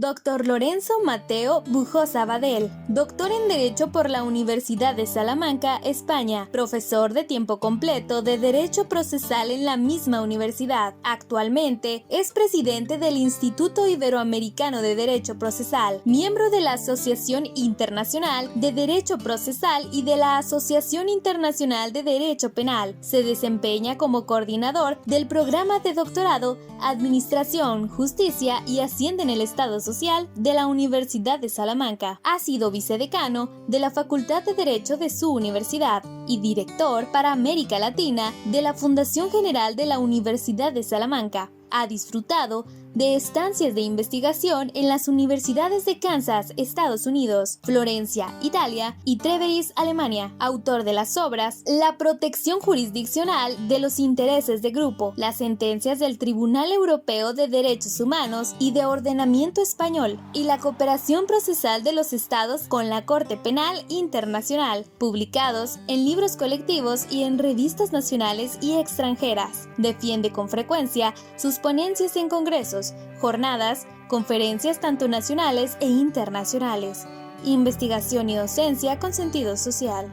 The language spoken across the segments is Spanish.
Dr. Lorenzo Mateo Bujosa Badel, doctor en Derecho por la Universidad de Salamanca, España, profesor de tiempo completo de Derecho Procesal en la misma universidad. Actualmente es presidente del Instituto Iberoamericano de Derecho Procesal, miembro de la Asociación Internacional de Derecho Procesal y de la Asociación Internacional de Derecho Penal. Se desempeña como coordinador del programa de doctorado Administración, Justicia y Hacienda en el Estado Social de la Universidad de Salamanca. Ha sido vicedecano de la Facultad de Derecho de su universidad y director para América Latina de la Fundación General de la Universidad de Salamanca. Ha disfrutado de estancias de investigación en las universidades de Kansas, Estados Unidos, Florencia, Italia y Treveris, Alemania. Autor de las obras La protección jurisdiccional de los intereses de grupo, las sentencias del Tribunal Europeo de Derechos Humanos y de Ordenamiento Español y la cooperación procesal de los estados con la Corte Penal Internacional, publicados en libros colectivos y en revistas nacionales y extranjeras. Defiende con frecuencia sus ponencias en congresos, jornadas, conferencias tanto nacionales e internacionales, investigación y docencia con sentido social.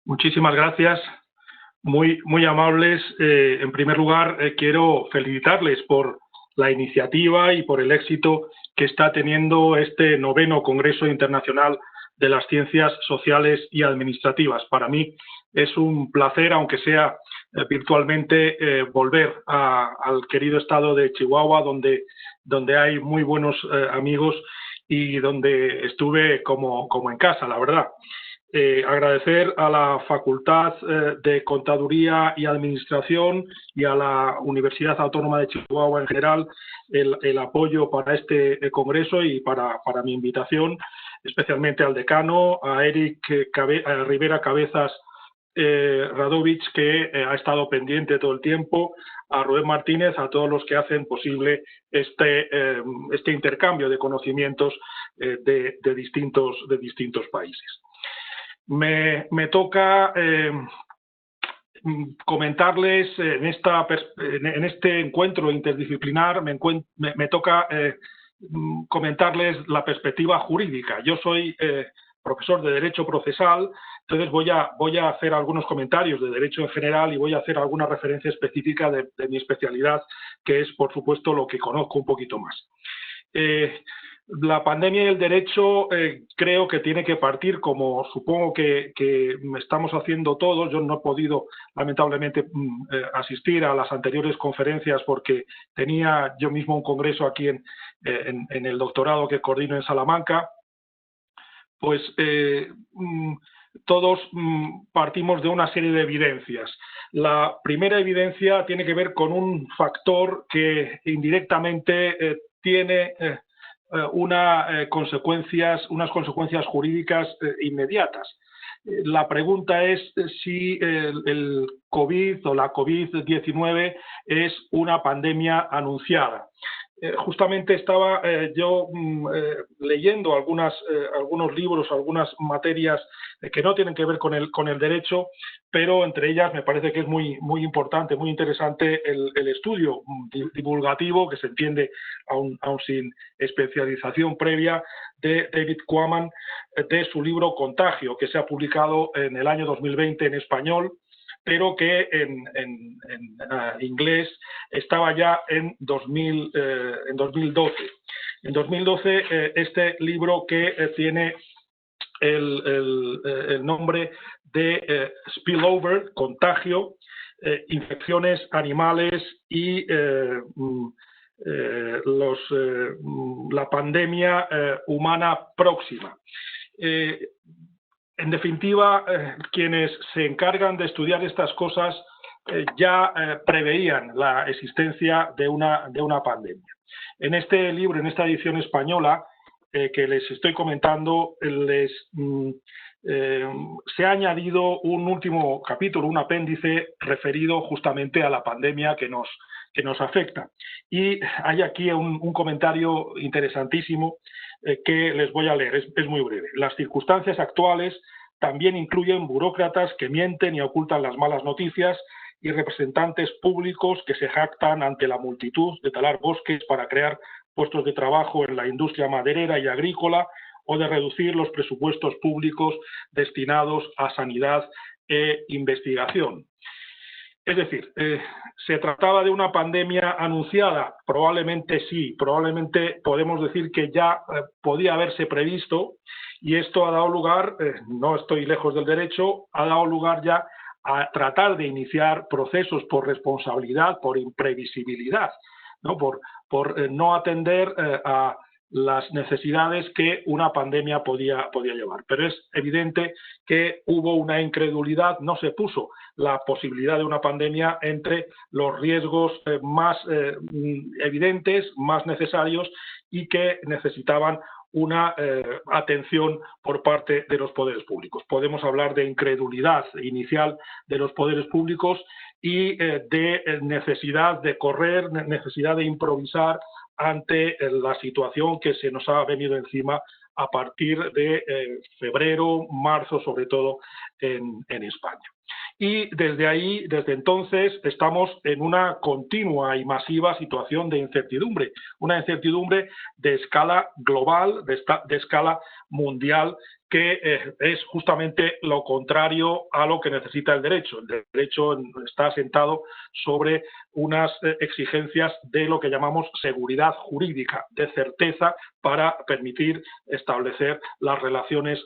Muchísimas gracias, muy amables. En primer lugar, quiero felicitarles por la iniciativa y por el éxito que está teniendo este 9º Congreso Internacional de las Ciencias Sociales y Administrativas. Para mí es un placer, aunque sea virtualmente, volver al querido estado de Chihuahua, donde hay muy buenos amigos y donde estuve como en casa, la verdad. Agradecer a la Facultad de Contaduría y Administración y a la Universidad Autónoma de Chihuahua en general el apoyo para este congreso y para mi invitación, especialmente al decano, a Eric Rivera Cabezas Radovich, que ha estado pendiente todo el tiempo, a Rubén Martínez, a todos los que hacen posible este intercambio de conocimientos de distintos países. Me toca comentarles en este encuentro interdisciplinar, me toca comentarles la perspectiva jurídica. Yo soy profesor de Derecho Procesal, entonces voy a hacer algunos comentarios de Derecho en general y voy a hacer alguna referencia específica de mi especialidad, que es, por supuesto, lo que conozco un poquito más. La pandemia y el derecho creo que tiene que partir, como supongo que estamos haciendo todos. Yo no he podido, lamentablemente, asistir a las anteriores conferencias porque tenía yo mismo un congreso aquí en el doctorado que coordino en Salamanca. Pues todos partimos de una serie de evidencias. La primera evidencia tiene que ver con un factor que indirectamente tiene unas consecuencias jurídicas inmediatas. La pregunta es si el COVID o la COVID-19 es una pandemia anunciada. Justamente estaba yo leyendo algunos libros, algunas materias que no tienen que ver con el derecho, pero entre ellas me parece que es muy importante, muy interesante el estudio divulgativo, que se entiende aún sin especialización previa, de David Quammen, de su libro Contagio, que se ha publicado en el año 2020 en español, pero que en inglés estaba ya en 2012. En 2012 este libro, que tiene el nombre de Spillover, Contagio, infecciones animales y la pandemia humana próxima. En definitiva, quienes se encargan de estudiar estas cosas ya preveían la existencia de una pandemia. En este libro, en esta edición española que les estoy comentando, se ha añadido un último capítulo, un apéndice referido justamente a la pandemia que nos afecta. Y hay aquí un comentario interesantísimo que les voy a leer, es muy breve. Las circunstancias actuales también incluyen burócratas que mienten y ocultan las malas noticias y representantes públicos que se jactan ante la multitud de talar bosques para crear puestos de trabajo en la industria maderera y agrícola, o de reducir los presupuestos públicos destinados a sanidad e investigación. Es decir, ¿se trataba de una pandemia anunciada? Probablemente sí, probablemente podemos decir que ya podía haberse previsto, y esto ha dado lugar, no estoy lejos del derecho, ha dado lugar ya a tratar de iniciar procesos por responsabilidad, por imprevisibilidad, ¿no? Por no atender a las necesidades que una pandemia podía llevar. Pero es evidente que hubo una incredulidad, no se puso la posibilidad de una pandemia entre los riesgos más evidentes, más necesarios y que necesitaban una atención por parte de los poderes públicos. Podemos hablar de incredulidad inicial de los poderes públicos y de necesidad de correr, necesidad de improvisar ante la situación que se nos ha venido encima a partir de febrero, marzo, sobre todo en España. Y desde ahí, desde entonces, estamos en una continua y masiva situación de incertidumbre, una incertidumbre de escala global, de escala mundial, que es justamente lo contrario a lo que necesita el derecho. El derecho está asentado sobre unas exigencias de lo que llamamos seguridad jurídica, de certeza para permitir establecer las relaciones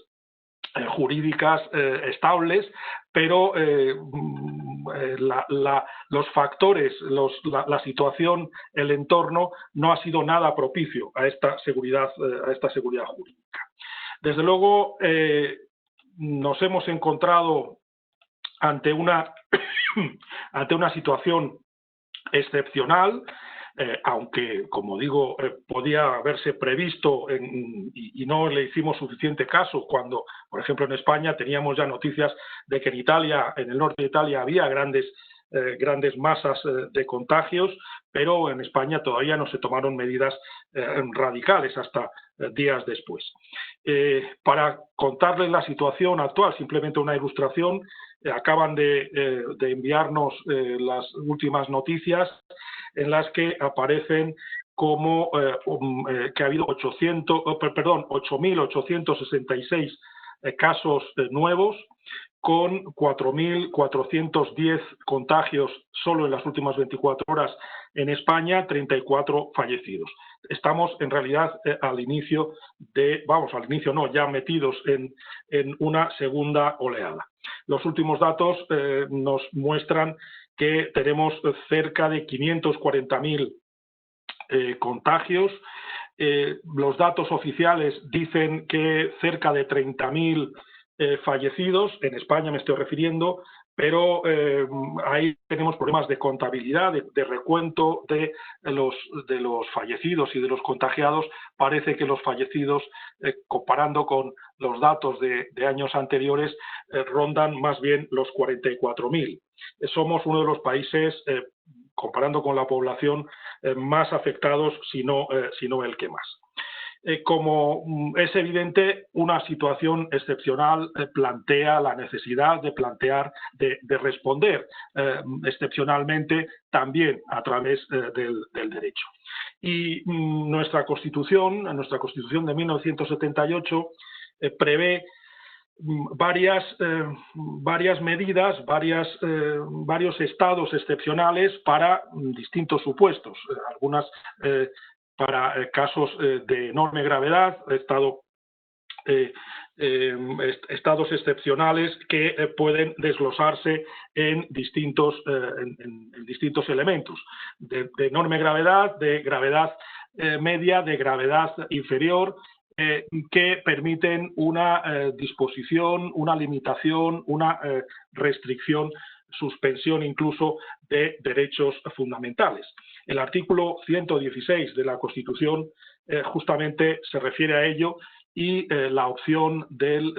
jurídicas estables, pero los factores, la situación, el entorno no ha sido nada propicio a esta seguridad jurídica. Desde luego nos hemos encontrado ante una situación excepcional, aunque, como digo, podía haberse previsto y no le hicimos suficiente caso cuando, por ejemplo, en España teníamos ya noticias de que en Italia, en el norte de Italia, había grandes masas de contagios, pero en España todavía no se tomaron medidas radicales hasta días después. Para contarles la situación actual, simplemente una ilustración, acaban de enviarnos las últimas noticias en las que aparecen como que ha habido 8.866 casos nuevos, con 4.410 contagios solo en las últimas 24 horas en España, 34 fallecidos. Estamos en realidad al inicio ya metidos en una segunda oleada. Los últimos datos nos muestran que tenemos cerca de 540.000 contagios. Los datos oficiales dicen que cerca de 30.000 fallecidos, en España me estoy refiriendo, pero ahí tenemos problemas de contabilidad, de recuento de los fallecidos y de los contagiados. Parece que los fallecidos, comparando con los datos de años anteriores, rondan más bien los 44.000. Somos uno de los países, comparando con la población, más afectados, si no el que más. Como es evidente, una situación excepcional plantea la necesidad de responder excepcionalmente también a través del derecho. Y nuestra Constitución de 1978 prevé varias medidas, varios estados excepcionales para distintos supuestos, algunas para casos de enorme gravedad, estados excepcionales que pueden desglosarse en distintos elementos, de enorme gravedad, de gravedad media, de gravedad inferior, que permiten una disposición, una limitación, una restricción, suspensión incluso de derechos fundamentales. El artículo 116 de la Constitución justamente se refiere a ello, y la opción del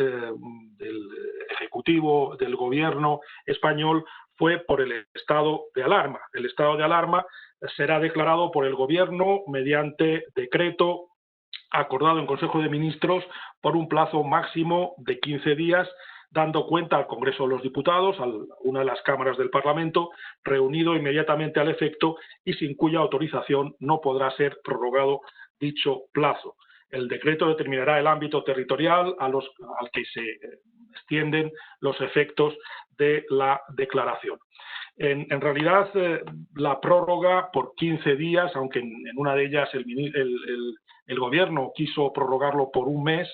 Ejecutivo, del Gobierno español, fue por el estado de alarma. El estado de alarma será declarado por el Gobierno mediante decreto acordado en Consejo de Ministros por un plazo máximo de 15 días, dando cuenta al Congreso de los Diputados, a una de las cámaras del Parlamento, reunido inmediatamente al efecto y sin cuya autorización no podrá ser prorrogado dicho plazo. El decreto determinará el ámbito territorial al que se extienden los efectos de la declaración. En realidad, la prórroga por 15 días, aunque en una de ellas el Gobierno quiso prorrogarlo por un mes,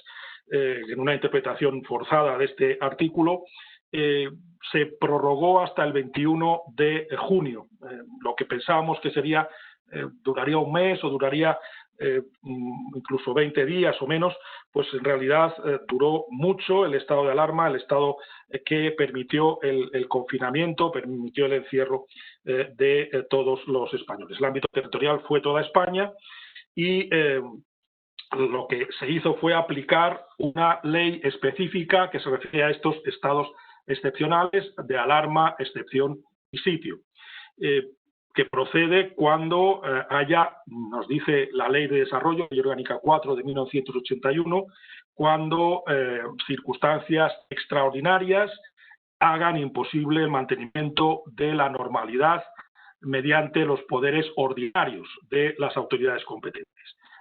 en una interpretación forzada de este artículo, se prorrogó hasta el 21 de junio. Lo que pensábamos que duraría un mes o duraría incluso 20 días o menos, pues en realidad duró mucho el estado de alarma, el estado que permitió el confinamiento, permitió el encierro de todos los españoles. El ámbito territorial fue toda España y lo que se hizo fue aplicar una ley específica que se refiere a estos estados excepcionales de alarma, excepción y sitio, que procede cuando nos dice la Ley de Desarrollo y Orgánica 4 de 1981, cuando circunstancias extraordinarias hagan imposible el mantenimiento de la normalidad mediante los poderes ordinarios de las autoridades competentes.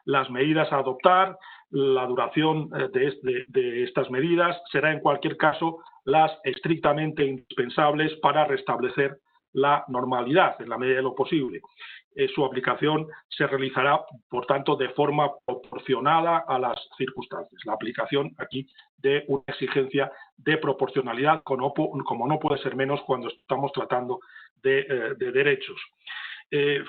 Las medidas a adoptar, la duración de estas medidas será en cualquier caso las estrictamente indispensables para restablecer la normalidad en la medida de lo posible. Su aplicación se realizará, por tanto, de forma proporcionada a las circunstancias. La aplicación aquí de una exigencia de proporcionalidad, como no puede ser menos cuando estamos tratando de derechos.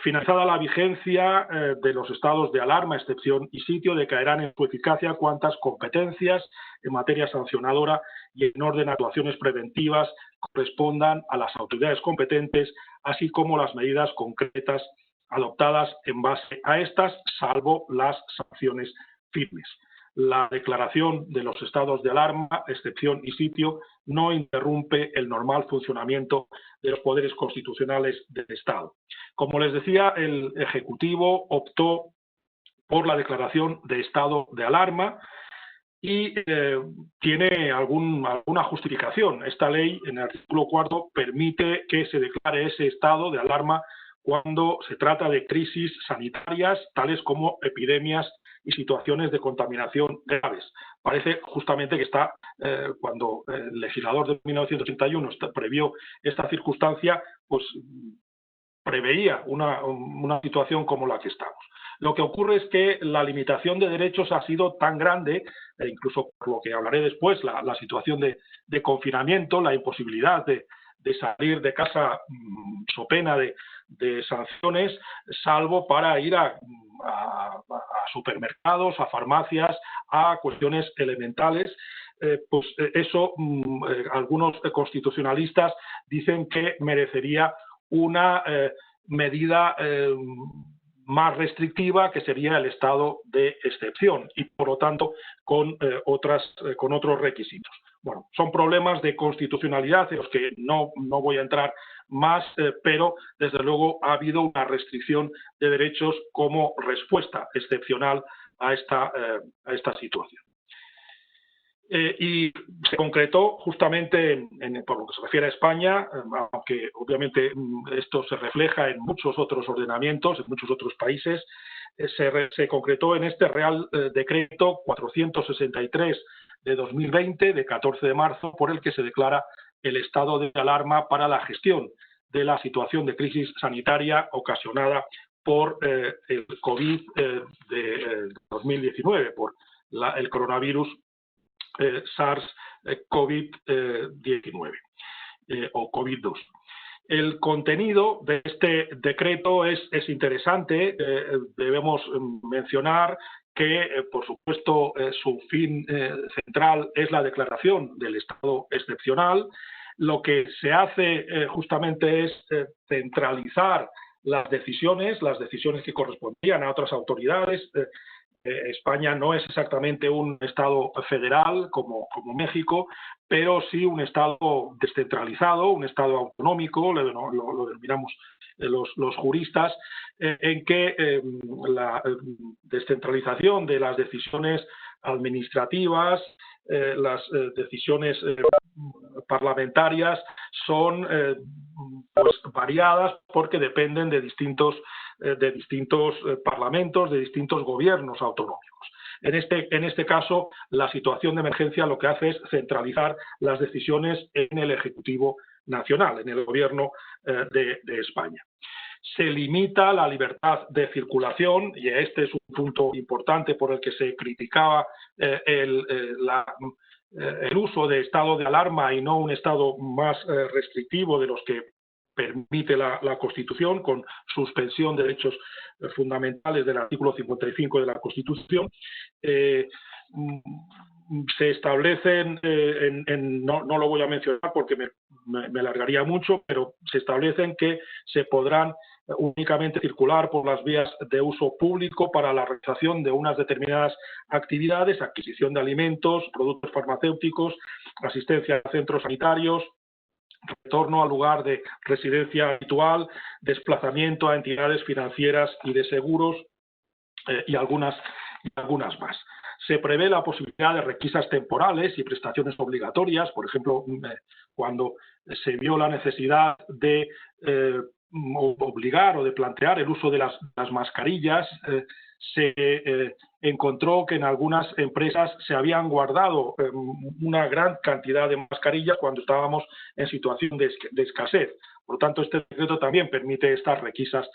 Finalizada la vigencia de los estados de alarma, excepción y sitio, decaerán en su eficacia cuantas competencias en materia sancionadora y en orden a actuaciones preventivas correspondan a las autoridades competentes, así como las medidas concretas adoptadas en base a estas, salvo las sanciones firmes. La declaración de los estados de alarma, excepción y sitio no interrumpe el normal funcionamiento de los poderes constitucionales del Estado. Como les decía, el Ejecutivo optó por la declaración de estado de alarma y tiene alguna justificación. Esta ley, en el artículo 4, permite que se declare ese estado de alarma cuando se trata de crisis sanitarias, tales como epidemias y situaciones de contaminación graves. Parece justamente que cuando el legislador de 1981 previó esta circunstancia, pues preveía una situación como la que estamos. Lo que ocurre es que la limitación de derechos ha sido tan grande, e incluso por lo que hablaré después, la situación de confinamiento, la imposibilidad de salir de casa so pena de sanciones, salvo para ir a supermercados, a farmacias, a cuestiones elementales. Pues eso algunos constitucionalistas dicen que merecería una medida más restrictiva, que sería el estado de excepción y, por lo tanto, con otros requisitos. Bueno, son problemas de constitucionalidad en los que no voy a entrar más, pero desde luego ha habido una restricción de derechos como respuesta excepcional a esta situación. Y se concretó justamente por lo que se refiere a España, aunque obviamente esto se refleja en muchos otros ordenamientos, en muchos otros países, se concretó en este Real Decreto 463 de 2020, de 14 de marzo, por el que se declara el estado de alarma para la gestión de la situación de crisis sanitaria ocasionada por el COVID de 2019, por el coronavirus SARS-CoV-19 o COVID-2. El contenido de este decreto es interesante. Debemos mencionar que, por supuesto, su fin central es la declaración del estado excepcional. Lo que se hace justamente es centralizar las decisiones que correspondían a otras autoridades. España no es exactamente un Estado federal como México, pero sí un Estado descentralizado, un Estado autonómico, lo denominamos los juristas, en que la descentralización de las decisiones administrativas, las decisiones parlamentarias son pues variadas porque dependen de distintos parlamentos, de distintos gobiernos autonómicos. En este caso, la situación de emergencia lo que hace es centralizar las decisiones en el Ejecutivo Nacional, en el Gobierno de España. Se limita la libertad de circulación, y este es un punto importante por el que se criticaba el uso de estado de alarma y no un estado más restrictivo de los que permite la Constitución, con suspensión de derechos fundamentales del artículo 55 de la Constitución. Se establecen, no lo voy a mencionar porque me alargaría mucho, pero se establecen que se podrán únicamente circular por las vías de uso público para la realización de unas determinadas actividades, adquisición de alimentos, productos farmacéuticos, asistencia a centros sanitarios, retorno al lugar de residencia habitual, desplazamiento a entidades financieras y de seguros y algunas más. Se prevé la posibilidad de requisas temporales y prestaciones obligatorias, por ejemplo, cuando se vio la necesidad de obligar o de plantear el uso de las mascarillas, se encontró que en algunas empresas se habían guardado una gran cantidad de mascarillas cuando estábamos en situación de escasez. Por lo tanto, este decreto también permite estas requisas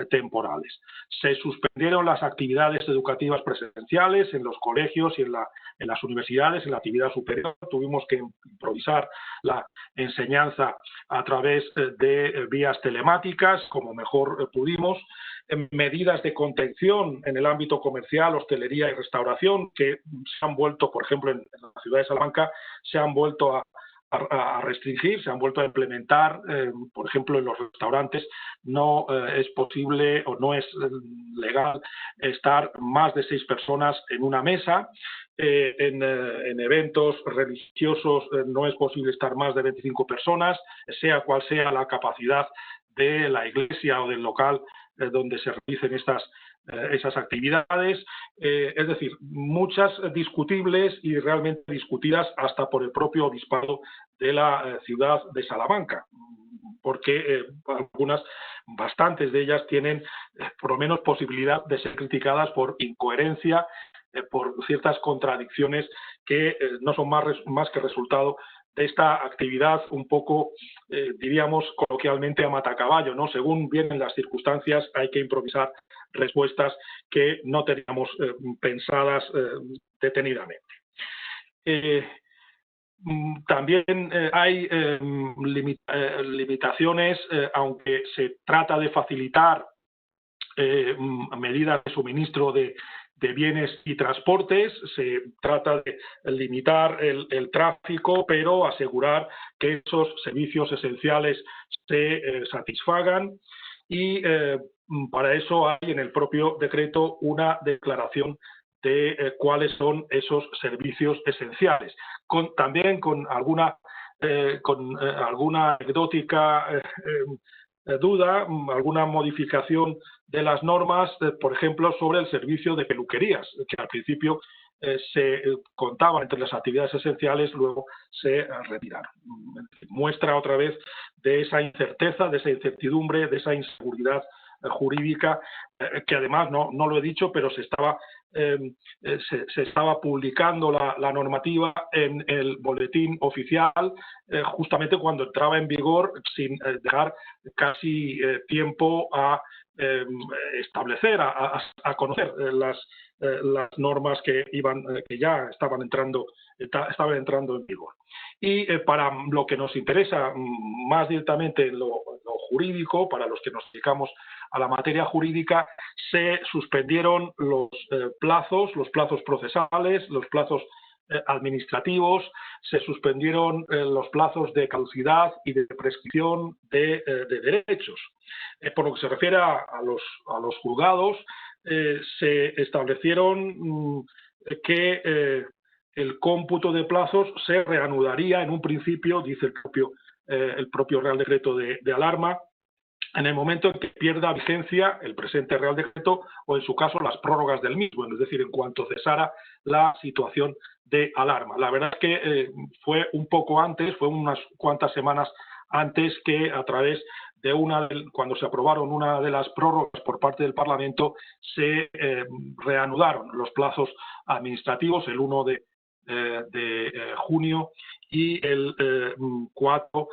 temporales. Se suspendieron las actividades educativas presenciales en los colegios y en las universidades, en la actividad superior. Tuvimos que improvisar la enseñanza a través de vías telemáticas, como mejor pudimos. Medidas de contención en el ámbito comercial, hostelería y restauración, que se han vuelto, por ejemplo, en la ciudad de Salamanca, se han vuelto a restringir, se han vuelto a implementar. Por ejemplo, en los restaurantes no es posible o no es legal estar más de 6 personas en una mesa. En eventos religiosos no es posible estar más de 25 personas, sea cual sea la capacidad de la iglesia o del local donde se realicen esas actividades, es decir, muchas discutibles y realmente discutidas hasta por el propio obispado de la ciudad de Salamanca, porque bastantes de ellas tienen por lo menos posibilidad de ser criticadas por incoherencia, por ciertas contradicciones que no son más que resultado de esta actividad un poco, diríamos coloquialmente, a matacaballo, ¿no? Según vienen las circunstancias hay que improvisar respuestas que no teníamos pensadas detenidamente. También hay limitaciones, aunque se trata de facilitar medidas de suministro de bienes y transportes, se trata de limitar el tráfico, pero asegurar que esos servicios esenciales se satisfagan, y para eso hay en el propio decreto una declaración de cuáles son esos servicios esenciales, también con alguna anecdótica duda, alguna modificación de las normas, por ejemplo, sobre el servicio de peluquerías, que al principio se contaban entre las actividades esenciales, luego se retiraron. Muestra otra vez de esa incerteza, de esa incertidumbre, de esa inseguridad jurídica, que además, no lo he dicho, pero se estaba publicando la normativa en el boletín oficial justamente cuando entraba en vigor, sin dejar casi tiempo a establecer, a conocer las normas que ya estaban entrando en vigor. Y para lo que nos interesa más directamente en lo jurídico, para los que nos dedicamos a la materia jurídica, se suspendieron los plazos procesales, los plazos administrativos, se suspendieron los plazos de caducidad y de prescripción de derechos. Por lo que se refiere a los juzgados, se establecieron que el cómputo de plazos se reanudaría en un principio, dice el propio Real Decreto de alarma, en el momento en que pierda vigencia el presente Real Decreto o, en su caso, las prórrogas del mismo, es decir, en cuanto cesara la situación de alarma. La verdad es que fue un poco antes, fue unas cuantas semanas antes que a través de cuando se aprobaron una de las prórrogas por parte del Parlamento, se reanudaron los plazos administrativos, el 1 de junio y el 4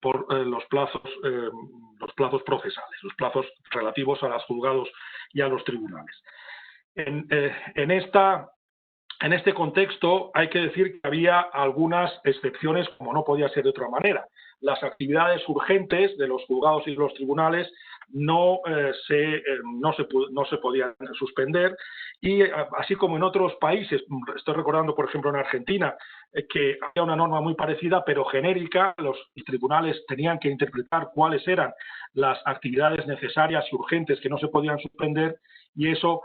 por los plazos procesales, los plazos relativos a los juzgados y a los tribunales. En este contexto hay que decir que había algunas excepciones, como no podía ser de otra manera. Las actividades urgentes de los juzgados y de los tribunales no se podían suspender, y así como en otros países, estoy recordando por ejemplo en Argentina, que había una norma muy parecida pero genérica, los tribunales tenían que interpretar cuáles eran las actividades necesarias y urgentes que no se podían suspender, y eso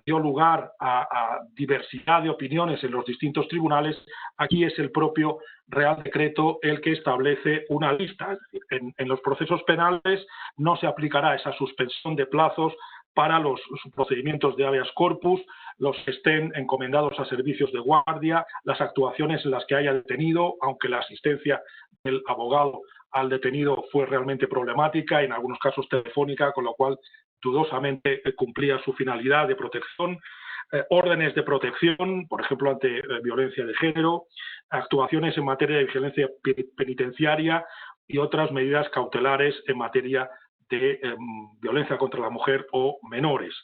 dio lugar a diversidad de opiniones en los distintos tribunales. Aquí es el propio Real Decreto el que establece una lista. Es decir, en los procesos penales no se aplicará esa suspensión de plazos para los procedimientos de habeas corpus, los que estén encomendados a servicios de guardia, las actuaciones en las que haya detenido, aunque la asistencia del abogado al detenido fue realmente problemática, en algunos casos telefónica, con lo cual dudosamente cumplía su finalidad de protección, órdenes de protección, por ejemplo, ante violencia de género, actuaciones en materia de vigilancia penitenciaria y otras medidas cautelares en materia de violencia contra la mujer o menores.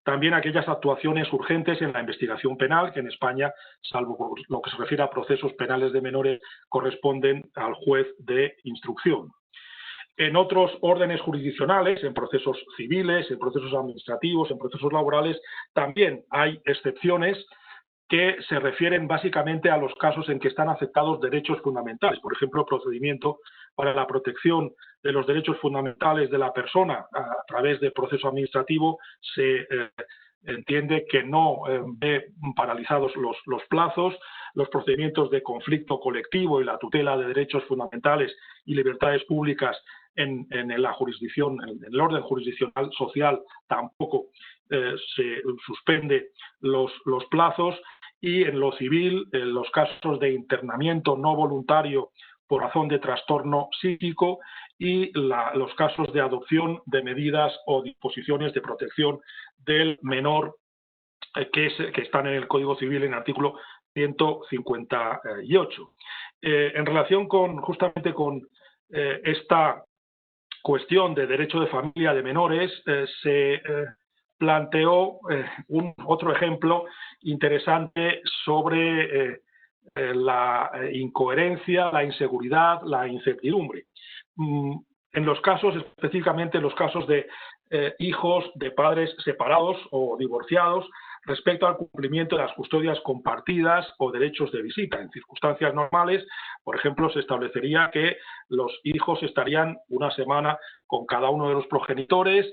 También aquellas actuaciones urgentes en la investigación penal, que en España, salvo por lo que se refiere a procesos penales de menores, corresponden al juez de instrucción. En otros órdenes jurisdiccionales, en procesos civiles, en procesos administrativos, en procesos laborales, también hay excepciones que se refieren básicamente a los casos en que están afectados derechos fundamentales. Por ejemplo, el procedimiento para la protección de los derechos fundamentales de la persona a través del proceso administrativo se entiende que no ve paralizados los plazos. Los procedimientos de conflicto colectivo y la tutela de derechos fundamentales y libertades públicas en la jurisdicción, en el orden jurisdiccional social, tampoco se suspende los plazos. Y en lo civil, en los casos de internamiento no voluntario por razón de trastorno psíquico y los casos de adopción de medidas o disposiciones de protección del menor que están en el Código Civil en el artículo 158. En relación justamente con esta cuestión de derecho de familia de menores, se planteó otro ejemplo interesante sobre la incoherencia, la inseguridad, la incertidumbre. En los casos, específicamente en los casos de hijos de padres separados o divorciados, respecto al cumplimiento de las custodias compartidas o derechos de visita. En circunstancias normales, por ejemplo, se establecería que los hijos estarían una semana con cada uno de los progenitores,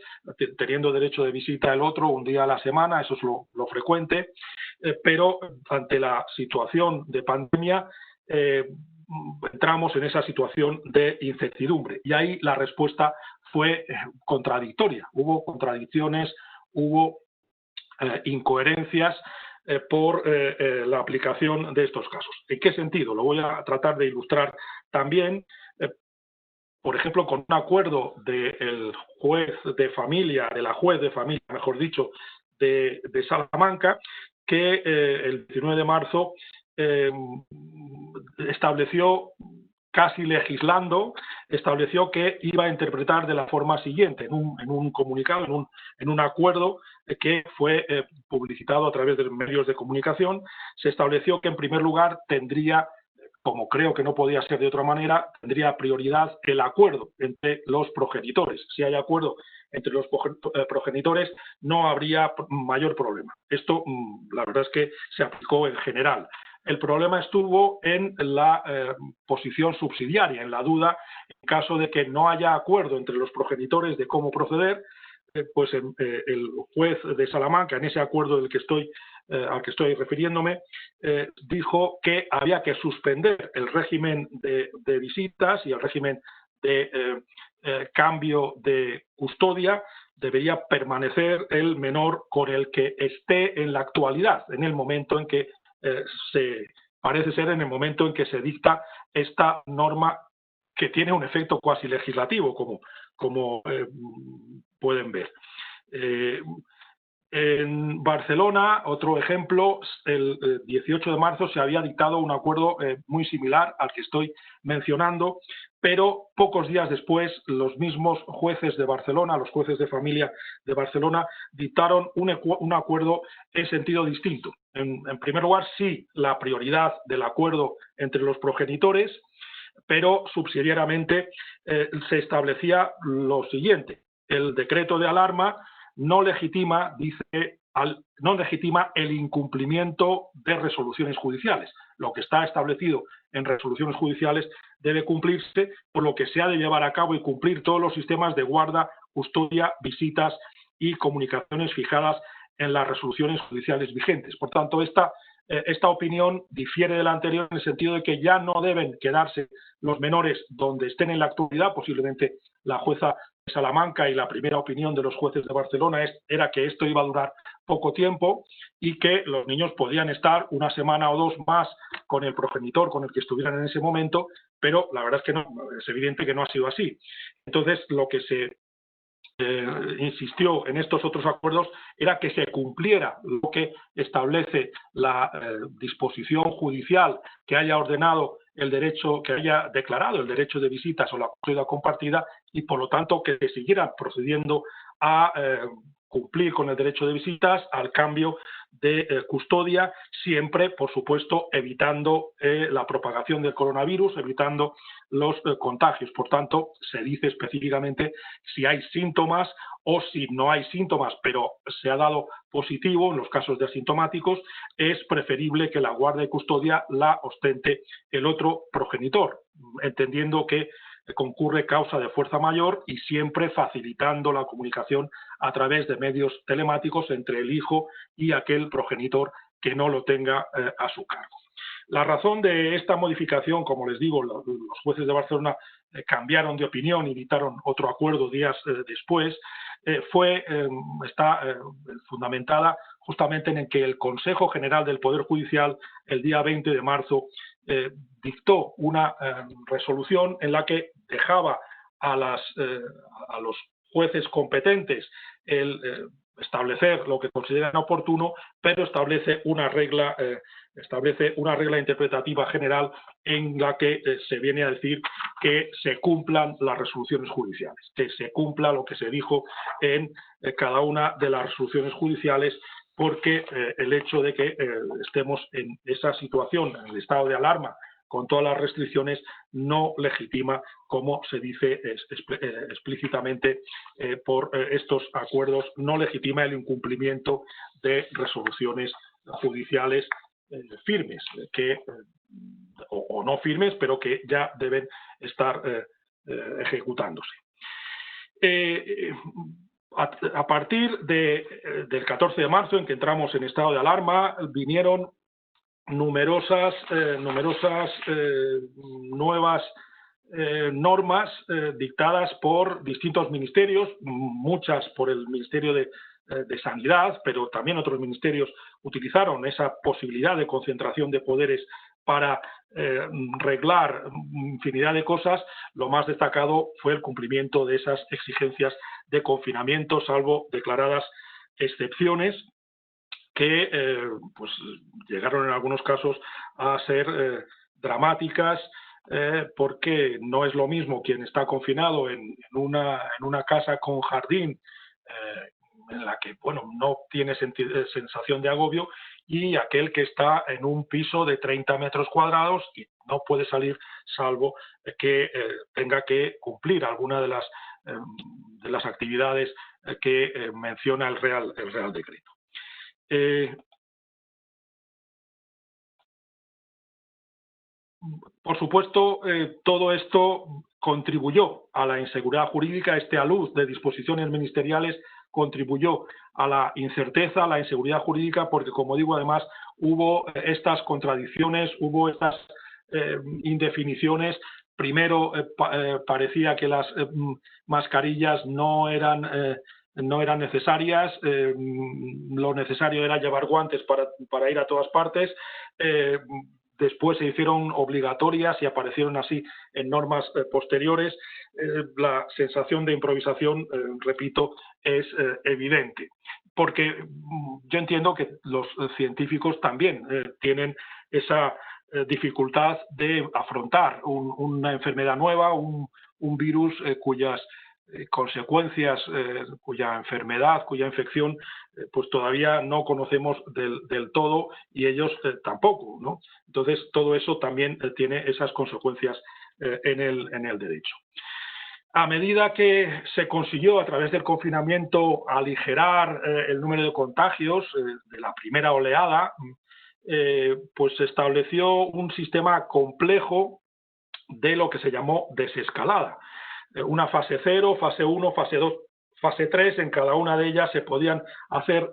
teniendo derecho de visita el otro un día a la semana, eso es lo frecuente, pero ante la situación de pandemia entramos en esa situación de incertidumbre, y ahí la respuesta fue contradictoria. Hubo contradicciones, hubo incoherencias por la aplicación de estos casos. ¿En qué sentido? Lo voy a tratar de ilustrar también, por ejemplo, con un acuerdo del juez de familia, de la juez de familia, mejor dicho, de Salamanca, que el 19 de marzo estableció, casi legislando, estableció que iba a interpretar de la forma siguiente, en un comunicado, en un acuerdo que fue publicitado a través de medios de comunicación. Se estableció que, en primer lugar, tendría, como creo que no podía ser de otra manera, tendría prioridad el acuerdo entre los progenitores. Si hay acuerdo entre los progenitores, no habría mayor problema. Esto, la verdad es que se aplicó en general. El problema estuvo en la posición subsidiaria, en la duda, en caso de que no haya acuerdo entre los progenitores de cómo proceder, pues el juez de Salamanca, en ese acuerdo al que estoy refiriéndome, dijo que había que suspender el régimen de visitas y el régimen de cambio de custodia. Debería permanecer el menor con el que esté en la actualidad, en el momento en que parece ser en el momento en que se dicta esta norma que tiene un efecto cuasi legislativo, como pueden ver. En Barcelona, otro ejemplo, el 18 de marzo se había dictado un acuerdo muy similar al que estoy mencionando, pero pocos días después los mismos jueces de Barcelona, los jueces de familia de Barcelona, dictaron un acuerdo en sentido distinto. En primer lugar, sí, la prioridad del acuerdo entre los progenitores, pero subsidiariamente se establecía lo siguiente: el decreto de alarma no legitima, no legitima el incumplimiento de resoluciones judiciales. Lo que está establecido en resoluciones judiciales debe cumplirse, por lo que se ha de llevar a cabo y cumplir todos los sistemas de guarda, custodia, visitas y comunicaciones fijadas en las resoluciones judiciales vigentes. Por tanto, esta opinión difiere de la anterior en el sentido de que ya no deben quedarse los menores donde estén en la actualidad. Posiblemente la jueza de Salamanca y la primera opinión de los jueces de Barcelona era que esto iba a durar poco tiempo y que los niños podían estar una semana o dos más con el progenitor con el que estuvieran en ese momento, pero la verdad es que no, es evidente que no ha sido así. Entonces, lo que se insistió en estos otros acuerdos era que se cumpliera lo que establece la disposición judicial que haya ordenado el derecho, que haya declarado el derecho de visitas o la custodia compartida, y por lo tanto que se siguieran procediendo a cumplir con el derecho de visitas, al cambio de custodia, siempre, por supuesto, evitando la propagación del coronavirus, evitando los contagios. Por tanto, se dice específicamente si hay síntomas o si no hay síntomas, pero se ha dado positivo en los casos de asintomáticos, es preferible que la guarda y custodia la ostente el otro progenitor, entendiendo que concurre causa de fuerza mayor y siempre facilitando la comunicación a través de medios telemáticos entre el hijo y aquel progenitor que no lo tenga a su cargo. La razón de esta modificación, como les digo, los jueces de Barcelona cambiaron de opinión y dictaron otro acuerdo días después, está fundamentada justamente en que el Consejo General del Poder Judicial, el día 20 de marzo, dictó una resolución en la que dejaba a los jueces competentes el establecer lo que consideran oportuno, pero establece una regla interpretativa general en la que se viene a decir que se cumplan las resoluciones judiciales, que se cumpla lo que se dijo en cada una de las resoluciones judiciales, porque el hecho de que estemos en esa situación, en el estado de alarma, con todas las restricciones, no legitima, como se dice explícitamente por estos acuerdos, no legitima el incumplimiento de resoluciones judiciales firmes, o no firmes, pero que ya deben estar ejecutándose. A partir del 14 de marzo, en que entramos en estado de alarma, vinieron numerosas nuevas normas dictadas por distintos ministerios, muchas por el Ministerio de Sanidad, pero también otros ministerios utilizaron esa posibilidad de concentración de poderes para reglar infinidad de cosas. Lo más destacado fue el cumplimiento de esas exigencias de confinamiento, salvo declaradas excepciones, que pues llegaron en algunos casos a ser dramáticas, porque no es lo mismo quien está confinado en una casa con jardín, en la que no tiene sensación de agobio, y aquel que está en un piso de 30 metros cuadrados y no puede salir salvo que tenga que cumplir alguna de las actividades que menciona el Real Decreto. Por supuesto, todo esto contribuyó a la inseguridad jurídica. Este alud de disposiciones ministeriales contribuyó a la incerteza, a la inseguridad jurídica, porque, como digo, además hubo estas contradicciones, hubo estas indefiniciones. Primero parecía que las mascarillas no eran no eran necesarias, lo necesario era llevar guantes para ir a todas partes. Después se hicieron obligatorias y aparecieron así en normas posteriores. La sensación de improvisación, repito, es evidente. Porque yo entiendo que los científicos también tienen esa dificultad de afrontar una enfermedad nueva, un virus cuyas consecuencias, cuya enfermedad, cuya infección, pues todavía no conocemos del todo y ellos tampoco, ¿no? Entonces, todo eso también tiene esas consecuencias en el derecho. A medida que se consiguió a través del confinamiento aligerar el número de contagios de la primera oleada, pues se estableció un sistema complejo de lo que se llamó desescalada. Una fase 0, fase 1, fase 2, fase 3, en cada una de ellas se podían hacer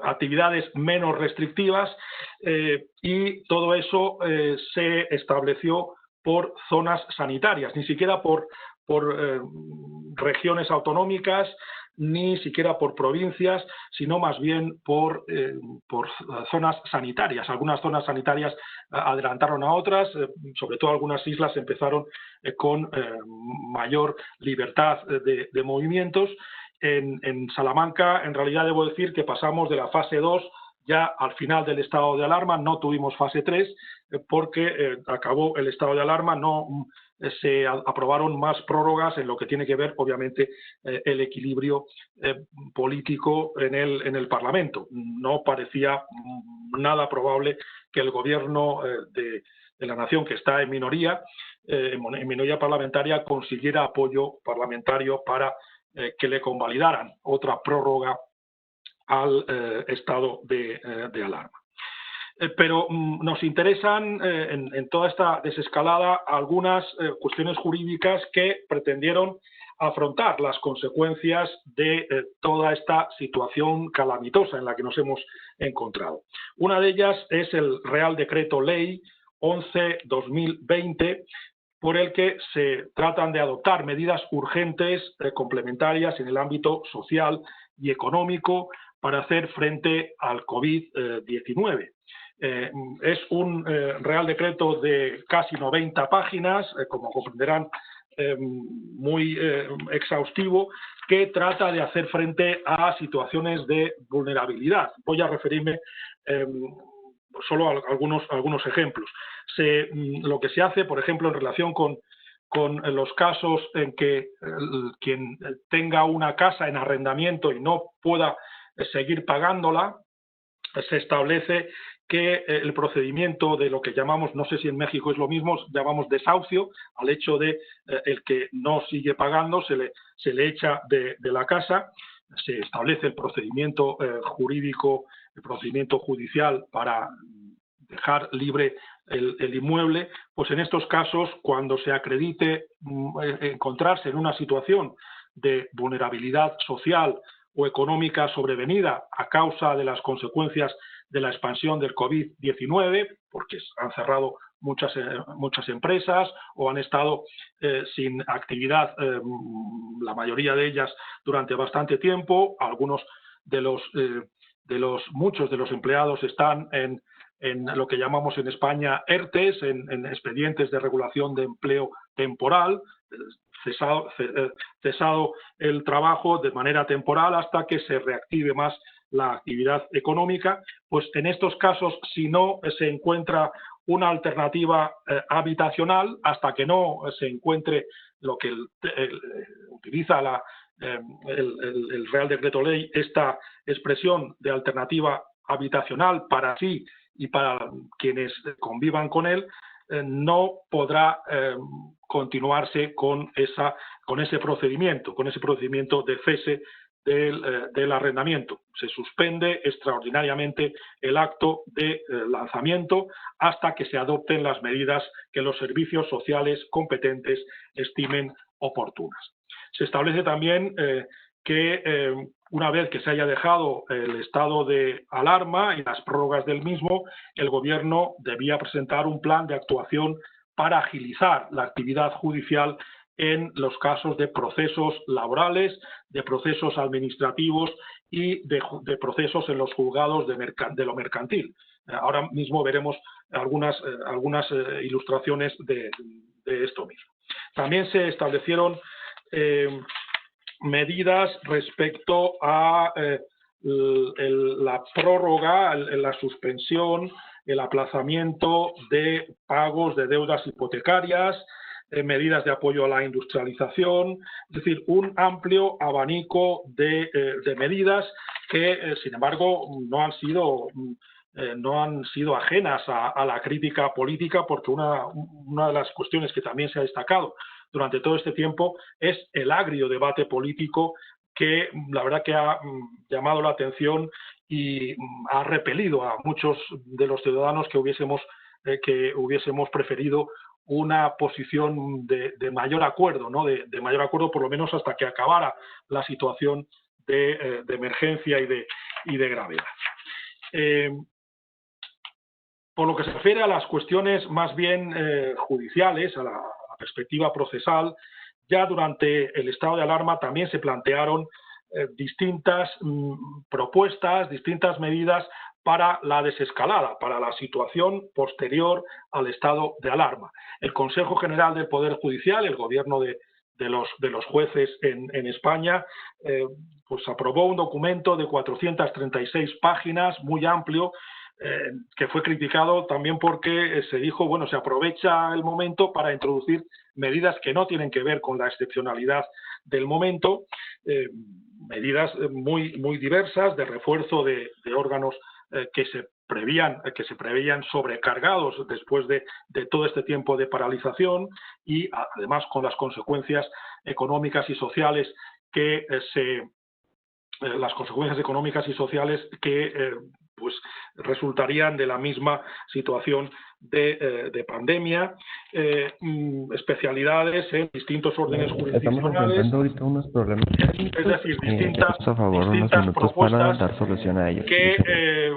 actividades menos restrictivas y todo eso se estableció por zonas sanitarias, ni siquiera por regiones autonómicas, ni siquiera por provincias, sino más bien por zonas sanitarias. Algunas zonas sanitarias adelantaron a otras, sobre todo algunas islas empezaron con mayor libertad de movimientos. En Salamanca, en realidad debo decir que pasamos de la fase 2 ya al final del estado de alarma, no tuvimos fase 3 porque acabó el estado de alarma, no se aprobaron más prórrogas en lo que tiene que ver, obviamente, el equilibrio político en el Parlamento. No parecía nada probable que el gobierno de la nación, que está en minoría parlamentaria, consiguiera apoyo parlamentario para que le convalidaran otra prórroga al estado de alarma. Pero nos interesan en toda esta desescalada algunas cuestiones jurídicas que pretendieron afrontar las consecuencias de toda esta situación calamitosa en la que nos hemos encontrado. Una de ellas es el Real Decreto Ley 11/2020, por el que se tratan de adoptar medidas urgentes complementarias en el ámbito social y económico para hacer frente al COVID-19. Es un Real Decreto de casi 90 páginas, como comprenderán, muy exhaustivo, que trata de hacer frente a situaciones de vulnerabilidad. Voy a referirme solo a algunos ejemplos. Lo que se hace, por ejemplo, en relación con los casos en que quien tenga una casa en arrendamiento y no pueda seguir pagándola, se establece que el procedimiento de lo que llamamos, no sé si en México es lo mismo, llamamos desahucio, al hecho de el que no sigue pagando, se le echa de la casa, se establece el procedimiento jurídico, el procedimiento judicial para dejar libre el inmueble. Pues en estos casos, cuando se acredite encontrarse en una situación de vulnerabilidad social o económica sobrevenida a causa de las consecuencias de la expansión del COVID-19, porque han cerrado muchas empresas o han estado sin actividad, la mayoría de ellas durante bastante tiempo. Algunos muchos de los empleados están en lo que llamamos en España ERTES, en expedientes de regulación de empleo temporal, cesado el trabajo de manera temporal hasta que se reactive más la actividad económica. Pues en estos casos, si no se encuentra una alternativa habitacional, hasta que no se encuentre lo que utiliza el Real Decreto Ley, esta expresión de alternativa habitacional para sí y para quienes convivan con él, no podrá continuarse con ese procedimiento de cese del arrendamiento. Se suspende extraordinariamente el acto de lanzamiento hasta que se adopten las medidas que los servicios sociales competentes estimen oportunas. Se establece también que una vez que se haya dejado el estado de alarma y las prórrogas del mismo, el Gobierno debía presentar un plan de actuación para agilizar la actividad judicial en los casos de procesos laborales, de procesos administrativos y de procesos en los juzgados de lo mercantil. Ahora mismo veremos algunas ilustraciones de esto mismo. También se establecieron medidas respecto a la prórroga, la suspensión, el aplazamiento de pagos de deudas hipotecarias, medidas de apoyo a la industrialización, es decir, un amplio abanico de medidas que, sin embargo, no han sido ajenas a la crítica política, porque una de las cuestiones que también se ha destacado durante todo este tiempo es el agrio debate político que la verdad que ha llamado la atención y ha repelido a muchos de los ciudadanos que hubiésemos preferido una posición de mayor acuerdo, ¿no? de mayor acuerdo por lo menos hasta que acabara la situación de emergencia y de gravedad. Por lo que se refiere a las cuestiones más bien judiciales, a la perspectiva procesal, ya durante el estado de alarma también se plantearon distintas propuestas, distintas medidas para la desescalada, para la situación posterior al estado de alarma. El Consejo General del Poder Judicial, el gobierno de los jueces en España, pues aprobó un documento de 436 páginas, muy amplio, que fue criticado también porque se dijo, bueno, se aprovecha el momento para introducir medidas que no tienen que ver con la excepcionalidad del momento, medidas muy diversas de refuerzo de órganos que se preveían sobrecargados después de todo este tiempo de paralización y además con las consecuencias económicas y sociales que pues resultarían de la misma situación de pandemia, especialidades en distintos órdenes jurisdiccionales. Estamos enfrentando ahorita unos problemas. Es decir, distintas propuestas para dar solución a ellos. Que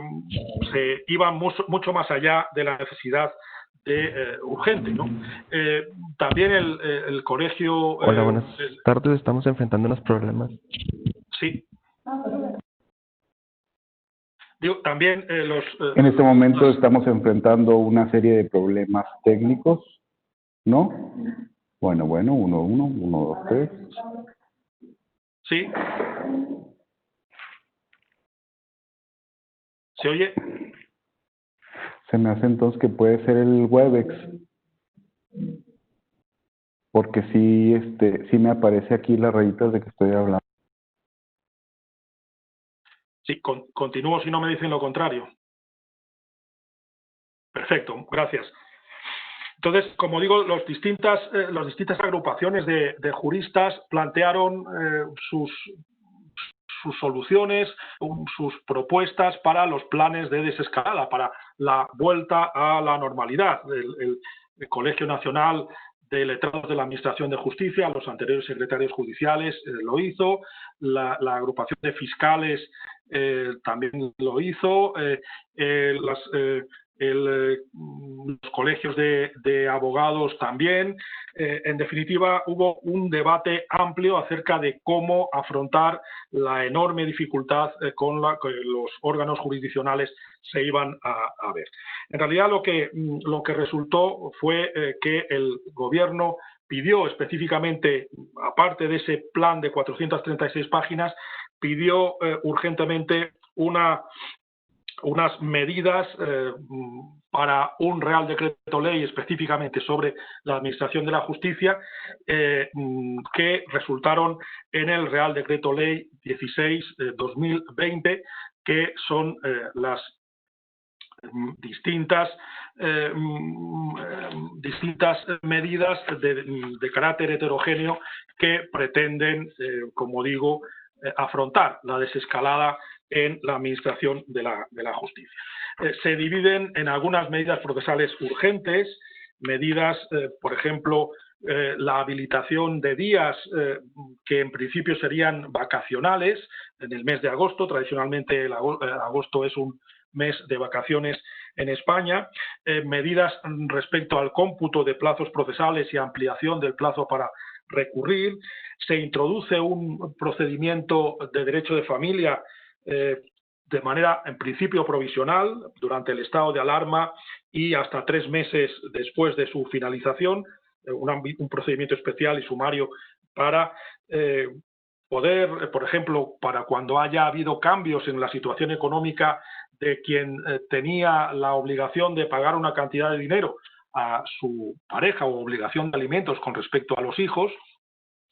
se iban mucho más allá de la necesidad urgente, ¿no? También el colegio... Hola, buenas tardes. Estamos enfrentando unos problemas. Sí. También en este momento estamos enfrentando una serie de problemas técnicos, ¿no? Bueno, 1, 2, 3. Sí. ¿Se oye? Se me hace entonces que puede ser el Webex, porque sí me aparece aquí las rayitas de que estoy hablando. Sí, continúo si no me dicen lo contrario. Perfecto, gracias. Entonces, como digo, las distintas agrupaciones de juristas plantearon sus soluciones, sus propuestas para los planes de desescalada, para la vuelta a la normalidad. El Colegio Nacional de Letrados de la Administración de Justicia, los anteriores secretarios judiciales lo hizo, la agrupación de fiscales también lo hizo, los colegios de abogados también. En definitiva, hubo un debate amplio acerca de cómo afrontar la enorme dificultad con la que los órganos jurisdiccionales se iban a ver. En realidad, lo que resultó fue que el gobierno pidió específicamente, aparte de ese plan de 436 páginas, pidió urgentemente unas medidas para un Real Decreto Ley específicamente sobre la Administración de la Justicia que resultaron en el Real Decreto Ley 16/2020, que son las distintas medidas de carácter heterogéneo que pretenden, como digo, afrontar la desescalada en la administración de la justicia. Se dividen en algunas medidas procesales urgentes, medidas, por ejemplo, la habilitación de días que en principio serían vacacionales en el mes de agosto. Tradicionalmente agosto es un mes de vacaciones en España, medidas respecto al cómputo de plazos procesales y ampliación del plazo para recurrir. Se introduce un procedimiento de derecho de familia de manera, en principio, provisional durante el estado de alarma y hasta 3 meses después de su finalización, un procedimiento especial y sumario para poder, por ejemplo, para cuando haya habido cambios en la situación económica de quien tenía la obligación de pagar una cantidad de dinero a su pareja o obligación de alimentos con respecto a los hijos,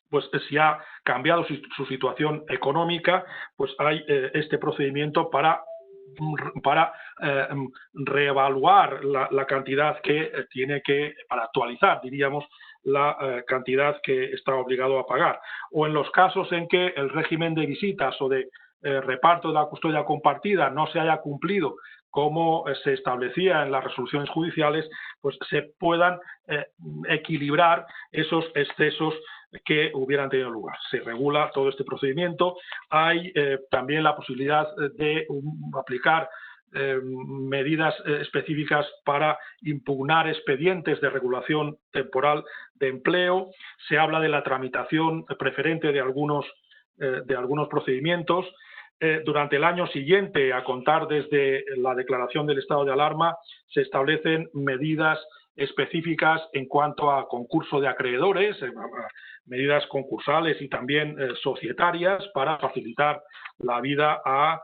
pues si ha cambiado su situación económica, pues hay este procedimiento para reevaluar la cantidad que tiene que, para actualizar, diríamos, la cantidad que está obligado a pagar. O en los casos en que el régimen de visitas o de reparto de la custodia compartida no se haya cumplido como se establecía en las resoluciones judiciales, pues se puedan equilibrar esos excesos que hubieran tenido lugar. Se regula todo este procedimiento. Hay también la posibilidad de aplicar medidas específicas para impugnar expedientes de regulación temporal de empleo. Se habla de la tramitación preferente de algunos procedimientos. Durante el año siguiente, a contar desde la declaración del estado de alarma, se establecen medidas específicas en cuanto a concurso de acreedores, medidas concursales y también societarias para facilitar la vida a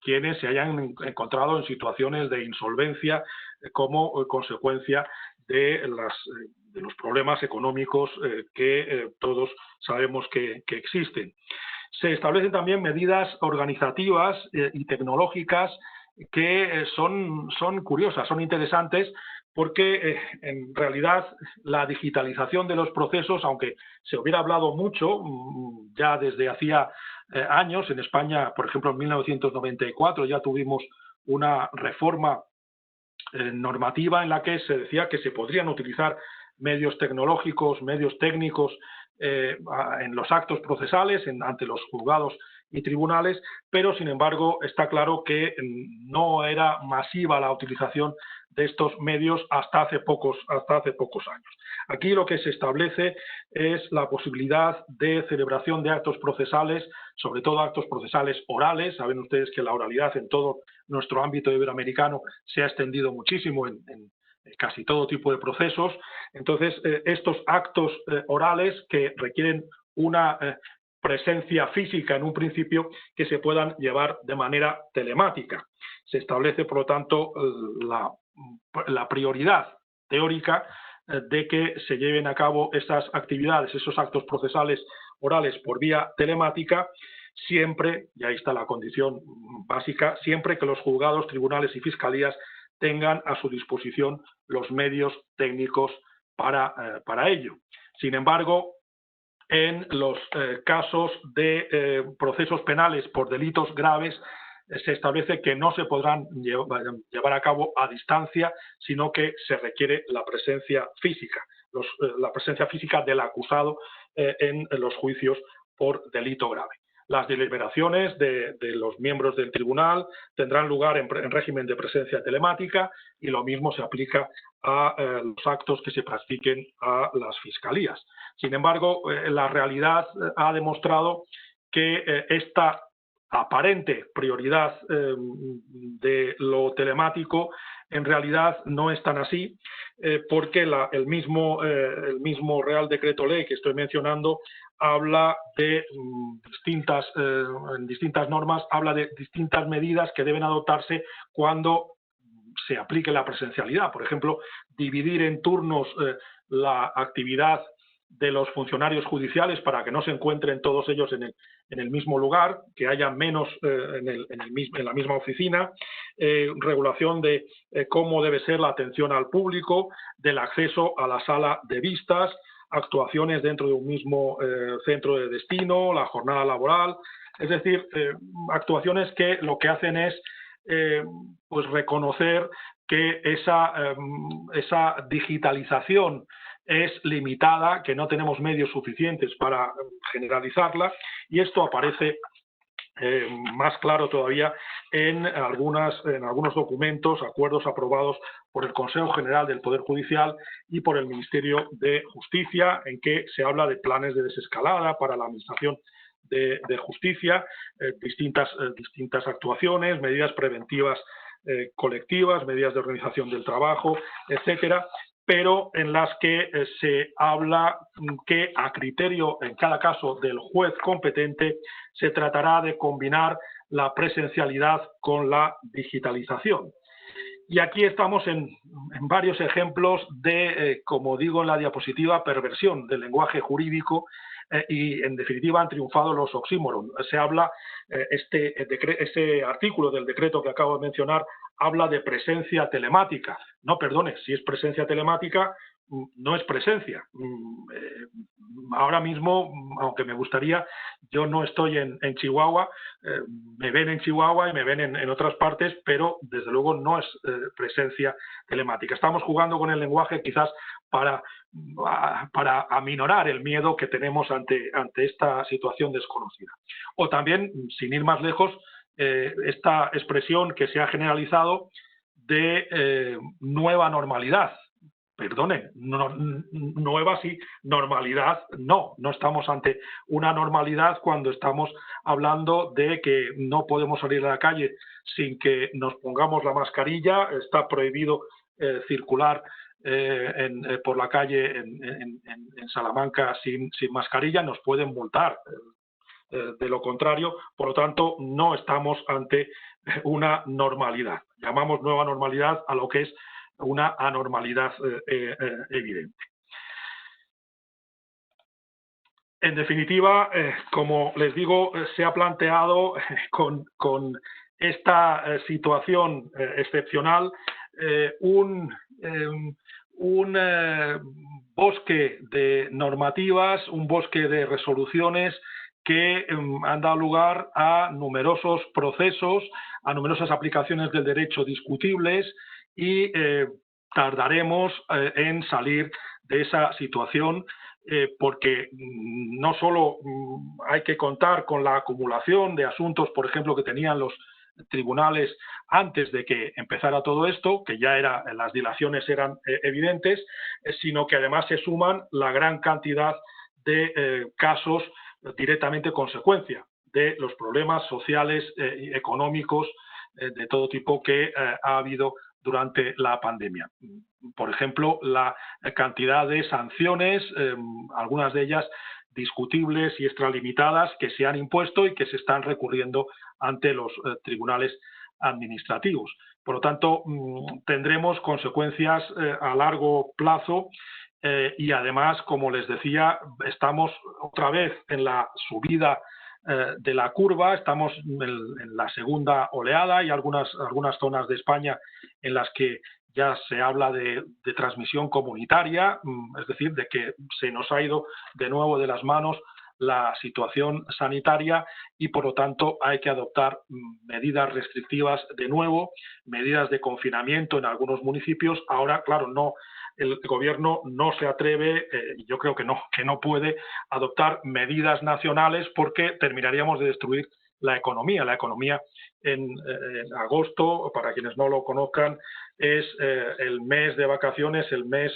quienes se hayan encontrado en situaciones de insolvencia como consecuencia de los problemas económicos que todos sabemos que existen. Se establecen también medidas organizativas y tecnológicas que son curiosas, son interesantes, porque en realidad la digitalización de los procesos, aunque se hubiera hablado mucho ya desde hacía años, en España, por ejemplo, en 1994 ya tuvimos una reforma normativa en la que se decía que se podrían utilizar medios tecnológicos, medios técnicos en los actos procesales, ante los juzgados y tribunales, pero sin embargo está claro que no era masiva la utilización de estos medios hasta hace pocos años. Aquí lo que se establece es la posibilidad de celebración de actos procesales, sobre todo actos procesales orales. Saben ustedes que la oralidad en todo nuestro ámbito iberoamericano se ha extendido muchísimo en casi todo tipo de procesos. Entonces, estos actos orales que requieren una presencia física en un principio, que se puedan llevar de manera telemática. Se establece, por lo tanto, la prioridad teórica de que se lleven a cabo esas actividades, esos actos procesales orales por vía telemática, siempre, y ahí está la condición básica, siempre que los juzgados, tribunales y fiscalías tengan a su disposición los medios técnicos para ello. Sin embargo, en los casos de procesos penales por delitos graves, se establece que no se podrán llevar a cabo a distancia, sino que se requiere la presencia física, la presencia física del acusado en los juicios por delito grave. Las deliberaciones de los miembros del tribunal tendrán lugar en régimen de presencia telemática, y lo mismo se aplica a los actos que se practiquen a las fiscalías. Sin embargo, la realidad ha demostrado que esta aparente prioridad de lo telemático en realidad no es tan así, porque el mismo Real Decreto Ley que estoy mencionando habla de en distintas normas, habla de distintas medidas que deben adoptarse cuando se aplique la presencialidad. Por ejemplo, dividir en turnos la actividad de los funcionarios judiciales para que no se encuentren todos ellos en el mismo lugar, que haya menos en la misma oficina, regulación de cómo debe ser la atención al público, del acceso a la sala de vistas, actuaciones dentro de un mismo centro de destino, la jornada laboral, es decir, actuaciones que lo que hacen es pues reconocer que esa digitalización es limitada, que no tenemos medios suficientes para generalizarla, y esto aparece más claro todavía en algunos documentos, acuerdos aprobados por el Consejo General del Poder Judicial y por el Ministerio de Justicia, en que se habla de planes de desescalada para la Administración de Justicia, distintas actuaciones, medidas preventivas colectivas, medidas de organización del trabajo, etcétera, pero en las que se habla que a criterio, en cada caso, del juez competente, se tratará de combinar la presencialidad con la digitalización. Y aquí estamos en varios ejemplos de, como digo en la diapositiva, perversión del lenguaje jurídico y, en definitiva, han triunfado los oxímoron. Se habla, este artículo del decreto que acabo de mencionar, habla de presencia telemática. No, perdone, si es presencia telemática, no es presencia. Ahora mismo, aunque me gustaría, yo no estoy en Chihuahua, me ven en Chihuahua y me ven en otras partes, pero desde luego no es presencia telemática. Estamos jugando con el lenguaje quizás para aminorar el miedo que tenemos ante esta situación desconocida. O también, sin ir más lejos, esta expresión que se ha generalizado de nueva normalidad. Perdone, nueva sí, normalidad no estamos ante una normalidad cuando estamos hablando de que no podemos salir a la calle sin que nos pongamos la mascarilla, está prohibido circular por la calle en Salamanca sin mascarilla, nos pueden multar. De lo contrario, por lo tanto, no estamos ante una normalidad. Llamamos nueva normalidad a lo que es una anormalidad evidente. En definitiva, como les digo, se ha planteado con esta situación excepcional un bosque de normativas, un bosque de resoluciones que han dado lugar a numerosos procesos, a numerosas aplicaciones del derecho discutibles y tardaremos en salir de esa situación porque no solo hay que contar con la acumulación de asuntos, por ejemplo, que tenían los tribunales antes de que empezara todo esto, que ya las dilaciones eran evidentes, sino que además se suman la gran cantidad de casos directamente consecuencia de los problemas sociales y económicos de todo tipo que ha habido durante la pandemia. Por ejemplo, la cantidad de sanciones, algunas de ellas discutibles y extralimitadas, que se han impuesto y que se están recurriendo ante los tribunales administrativos. Por lo tanto, tendremos consecuencias a largo plazo y además, como les decía, estamos otra vez en la subida de la curva, estamos en la segunda oleada y algunas zonas de España en las que ya se habla de transmisión comunitaria, es decir, de que se nos ha ido de nuevo de las manos la situación sanitaria y, por lo tanto, hay que adoptar medidas restrictivas de nuevo, medidas de confinamiento en algunos municipios. Ahora, claro, el gobierno no se atreve, yo creo que no puede adoptar medidas nacionales porque terminaríamos de destruir la economía. La economía en agosto, para quienes no lo conozcan, es el mes de vacaciones, el mes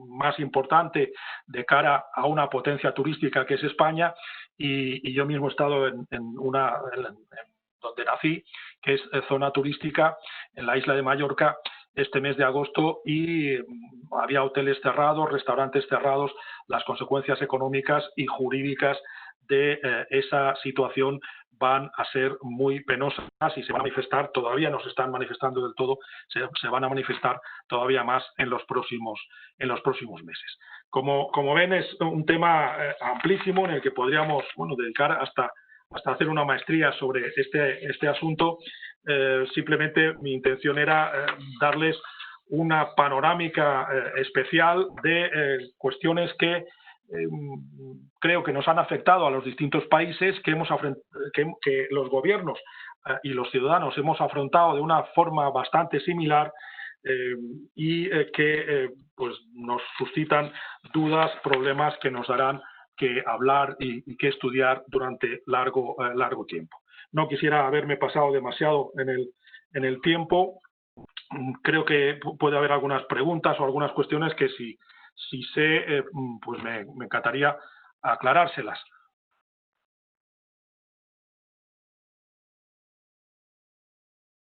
más importante de cara a una potencia turística que es España, y yo mismo he estado en donde nací, que es zona turística, en la isla de Mallorca, este mes de agosto, y había hoteles cerrados, restaurantes cerrados. Las consecuencias económicas y jurídicas de esa situación van a ser muy penosas y se van a manifestar, todavía no se están manifestando del todo, se van a manifestar todavía más en los próximos meses. Como ven, es un tema amplísimo en el que podríamos dedicar hasta hacer una maestría sobre este asunto. Simplemente mi intención era darles una panorámica especial de cuestiones que creo que nos han afectado a los distintos países, que los gobiernos y los ciudadanos hemos afrontado de una forma bastante similar y que pues nos suscitan dudas, problemas que nos darán que hablar y que estudiar durante largo tiempo. No quisiera haberme pasado demasiado en el tiempo. Creo que puede haber algunas preguntas o algunas cuestiones que si sé, pues me encantaría aclarárselas.